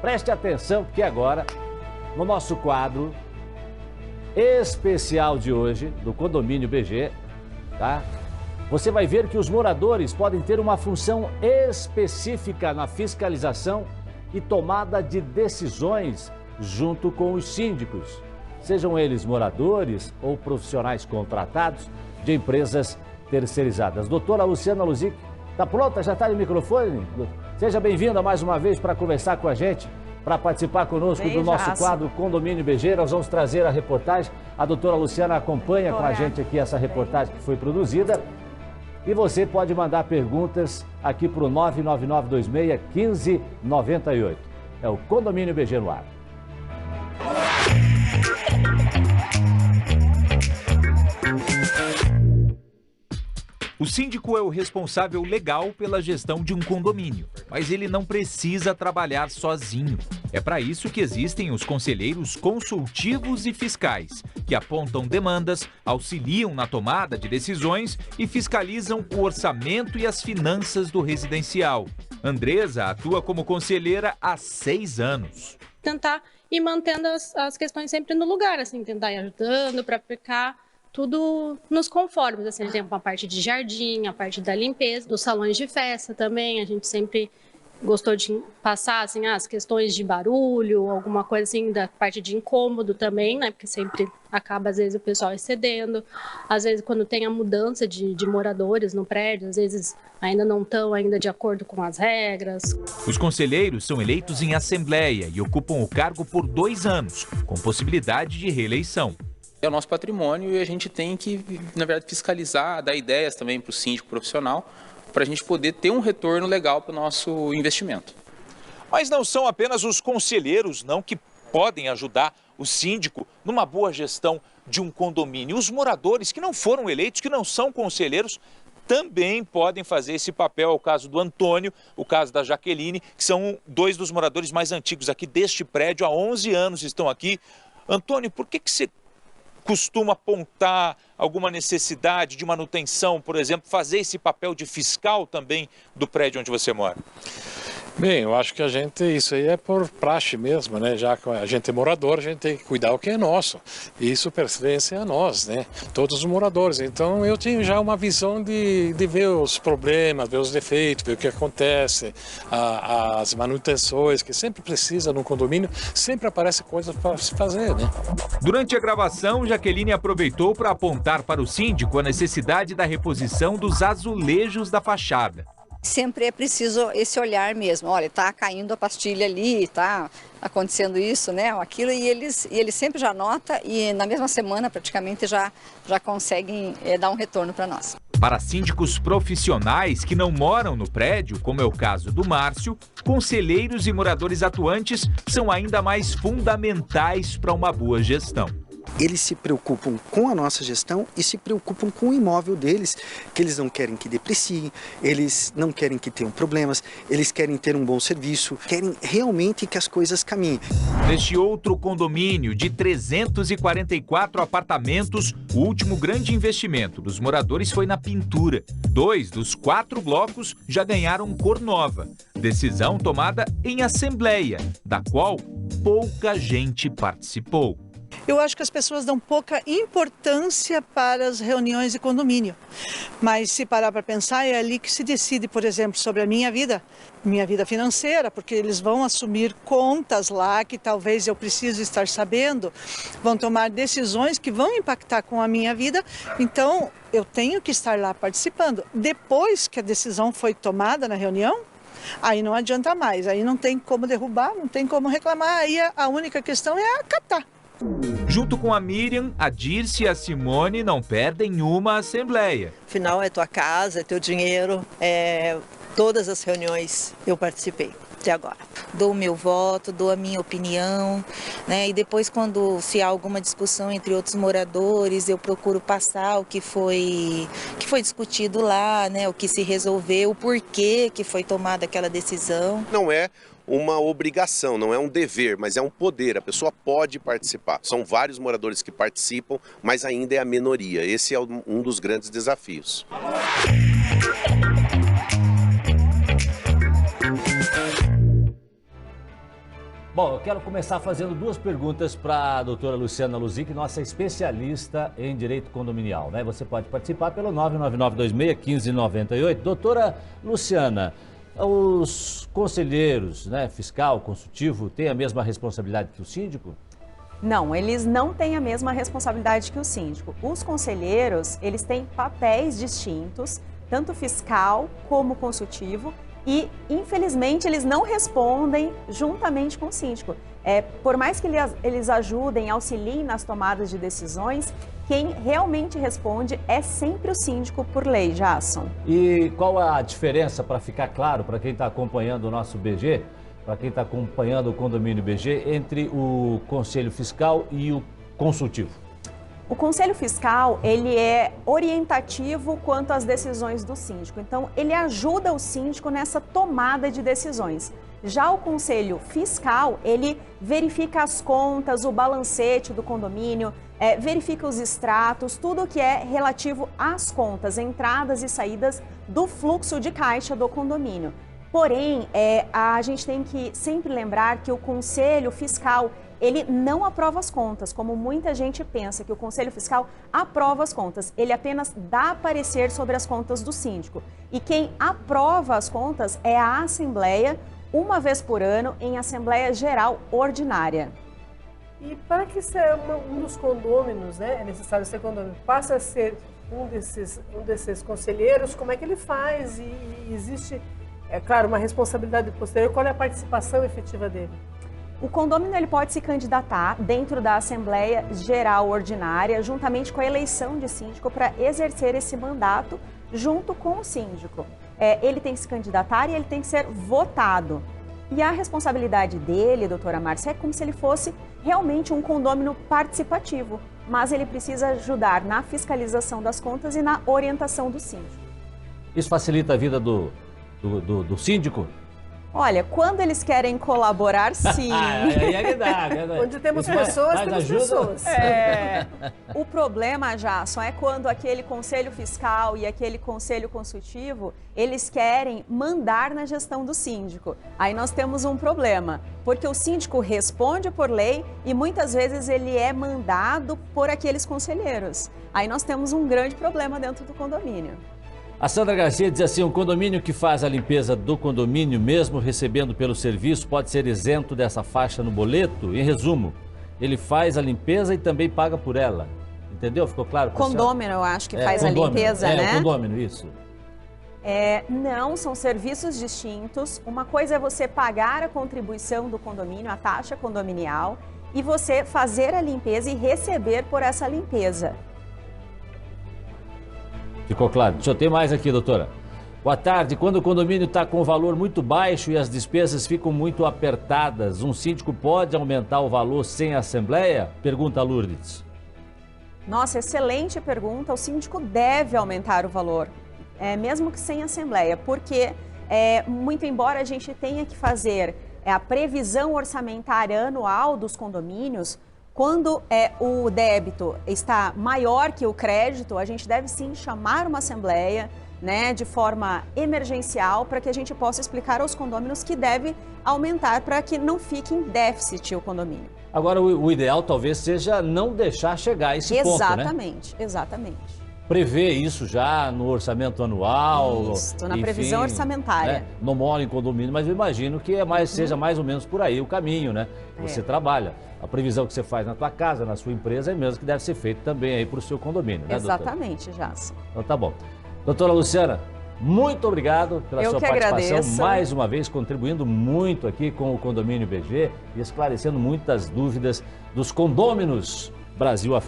Preste atenção porque agora, no nosso quadro especial de hoje, do Condomínio BG, tá? Você vai ver que os moradores podem ter uma função específica na fiscalização e tomada de decisões junto com os síndicos, sejam eles moradores ou profissionais contratados de empresas terceirizadas. Doutora Luciana Luzic, está pronta? Já está no microfone? Seja bem-vinda mais uma vez para conversar com a gente, para participar conosco do nosso quadro Condomínio BG. Nós vamos trazer a reportagem. A doutora Luciana acompanha com a gente aqui essa reportagem que foi produzida. E você pode mandar perguntas aqui para o 99926-1598. É o Condomínio BG no ar. O síndico é o responsável legal pela gestão de um condomínio, mas ele não precisa trabalhar sozinho. É para isso que existem os conselheiros consultivos e fiscais, que apontam demandas, auxiliam na tomada de decisões e fiscalizam o orçamento e as finanças do residencial. Andresa atua como conselheira há 6 anos. Tentar ir mantendo as questões sempre no lugar, assim, tentar ir ajudando para ficar tudo nos conformes, assim, a gente tem uma parte de jardim, a parte da limpeza, dos salões de festa também, a gente sempre gostou de passar, assim, as questões de barulho, alguma coisa assim, da parte de incômodo também, né, porque sempre acaba, às vezes, o pessoal excedendo, às vezes, quando tem a mudança de moradores no prédio, às vezes, ainda não estão ainda de acordo com as regras. Os conselheiros são eleitos em assembleia e ocupam o cargo por 2 anos, com possibilidade de reeleição. É o nosso patrimônio e a gente tem que, na verdade, fiscalizar, dar ideias também para o síndico profissional, para a gente poder ter um retorno legal para o nosso investimento. Mas não são apenas os conselheiros, não, que podem ajudar o síndico numa boa gestão de um condomínio. Os moradores que não foram eleitos, que não são conselheiros, também podem fazer esse papel. É o caso do Antônio, o caso da Jaqueline, que são 2 dos moradores mais antigos aqui deste prédio, há 11 anos estão aqui. Antônio, por que você costuma apontar alguma necessidade de manutenção, por exemplo, fazer esse papel de fiscal também do prédio onde você mora? Bem, eu acho que isso aí é por praxe mesmo, né? Já que a gente é morador, a gente tem que cuidar o que é nosso. E isso pertence a nós, né? Todos os moradores. Então eu tenho já uma visão de ver os problemas, ver os defeitos, ver o que acontece, as manutenções, que sempre precisa num condomínio, sempre aparecem coisas para se fazer, né? Durante a gravação, Jaqueline aproveitou para apontar para o síndico a necessidade da reposição dos azulejos da fachada. Sempre é preciso esse olhar mesmo, olha, está caindo a pastilha ali, está acontecendo isso, né, aquilo, e eles sempre já notam e na mesma semana praticamente já conseguem dar um retorno para nós. Para síndicos profissionais que não moram no prédio, como é o caso do Márcio, conselheiros e moradores atuantes são ainda mais fundamentais para uma boa gestão. Eles se preocupam com a nossa gestão e se preocupam com o imóvel deles, que eles não querem que deprecie, eles não querem que tenham problemas, eles querem ter um bom serviço, querem realmente que as coisas caminhem. Neste outro condomínio de 344 apartamentos, o último grande investimento dos moradores foi na pintura. 2 dos 4 blocos já ganharam cor nova. Decisão tomada em assembleia, da qual pouca gente participou. Eu acho que as pessoas dão pouca importância para as reuniões de condomínio. Mas se parar para pensar, é ali que se decide, por exemplo, sobre a minha vida financeira, porque eles vão assumir contas lá que talvez eu precise estar sabendo, vão tomar decisões que vão impactar com a minha vida, então eu tenho que estar lá participando. Depois que a decisão foi tomada na reunião, aí não adianta mais, aí não tem como derrubar, não tem como reclamar, aí a única questão é acatar. Junto com a Miriam, a Dirce e a Simone não perdem uma assembleia. Afinal, é tua casa, é teu dinheiro, todas as reuniões eu participei até agora. Dou o meu voto, dou a minha opinião, né? E depois, se há alguma discussão entre outros moradores, eu procuro passar o que foi discutido lá, né? O que se resolveu, o porquê que foi tomada aquela decisão. Não é uma obrigação, não é um dever, mas é um poder. A pessoa pode participar. São vários moradores que participam, mas ainda é a minoria. Esse é um dos grandes desafios. Bom, eu quero começar fazendo duas perguntas para a doutora Luciana Luzic, nossa especialista em direito condominial, né? Você pode participar pelo 99926-1598. Doutora Luciana, os conselheiros, né, fiscal, consultivo, têm a mesma responsabilidade que o síndico? Não, eles não têm a mesma responsabilidade que o síndico. Os conselheiros, eles têm papéis distintos, tanto fiscal como consultivo, e, infelizmente, eles não respondem juntamente com o síndico. Por mais que eles ajudem, auxiliem nas tomadas de decisões, quem realmente responde é sempre o síndico por lei, Jasson. E qual a diferença, para ficar claro, para quem está acompanhando o nosso BG, para quem está acompanhando o condomínio BG, entre o Conselho Fiscal e o Consultivo? O Conselho Fiscal, ele é orientativo quanto às decisões do síndico. Então, ele ajuda o síndico nessa tomada de decisões. Já o Conselho Fiscal, ele verifica as contas, o balancete do condomínio, verifica os extratos, tudo que é relativo às contas, entradas e saídas do fluxo de caixa do condomínio. Porém, a gente tem que sempre lembrar que o Conselho Fiscal, ele não aprova as contas, como muita gente pensa que o Conselho Fiscal aprova as contas. Ele apenas dá parecer sobre as contas do síndico. E quem aprova as contas é a Assembleia, uma vez por ano, em Assembleia Geral Ordinária. E para que um dos condôminos, né, é necessário ser condômino, passe a ser um desses conselheiros, como é que ele faz? E existe, é claro, uma responsabilidade posterior. Qual é a participação efetiva dele? O condômino ele pode se candidatar dentro da Assembleia Geral Ordinária, juntamente com a eleição de síndico, para exercer esse mandato junto com o síndico. Ele tem que se candidatar e ele tem que ser votado. E a responsabilidade dele, doutora Márcia, é como se ele fosse realmente um condômino participativo, mas ele precisa ajudar na fiscalização das contas e na orientação do síndico. Isso facilita a vida do síndico? Olha, quando eles querem colaborar, sim. Aí é que dá. Onde temos pessoas, temos pessoas. O problema, já só é quando aquele conselho fiscal e aquele conselho consultivo, eles querem mandar na gestão do síndico. Aí nós temos um problema, porque o síndico responde por lei e muitas vezes ele é mandado por aqueles conselheiros. Aí nós temos um grande problema dentro do condomínio. A Sandra Garcia diz assim, um condomínio que faz a limpeza do condomínio, mesmo recebendo pelo serviço, pode ser isento dessa faixa no boleto? Em resumo, ele faz a limpeza e também paga por ela. Entendeu? Ficou claro? Condômino, eu acho que faz a limpeza, né? É, o condômino, isso. Não, são serviços distintos. Uma coisa é você pagar a contribuição do condomínio, a taxa condominial, e você fazer a limpeza e receber por essa limpeza. Ficou claro. Deixa eu ter mais aqui, doutora. Boa tarde. Quando o condomínio está com um valor muito baixo e as despesas ficam muito apertadas, um síndico pode aumentar o valor sem assembleia? Pergunta a Lourdes. Nossa, excelente pergunta. O síndico deve aumentar o valor, mesmo que sem assembleia, porque muito embora a gente tenha que fazer a previsão orçamentária anual dos condomínios, quando o débito está maior que o crédito, a gente deve sim chamar uma assembleia, né, de forma emergencial, para que a gente possa explicar aos condôminos que deve aumentar para que não fique em déficit o condomínio. Agora, o ideal talvez seja não deixar chegar a esse ponto, né? Exatamente. Prever isso já no orçamento anual. Isso, na previsão orçamentária. Né? Não moro em condomínio, mas eu imagino que seja mais ou menos por aí o caminho, né? Você trabalha. A previsão que você faz na tua casa, na sua empresa, é mesmo que deve ser feito também aí para o seu condomínio, né, Exatamente, Jason. Então tá bom. Doutora Luciana, muito obrigado pela sua participação. Agradeço. Mais uma vez, contribuindo muito aqui com o Condomínio BG e esclarecendo muitas dúvidas dos condôminos Brasil afora.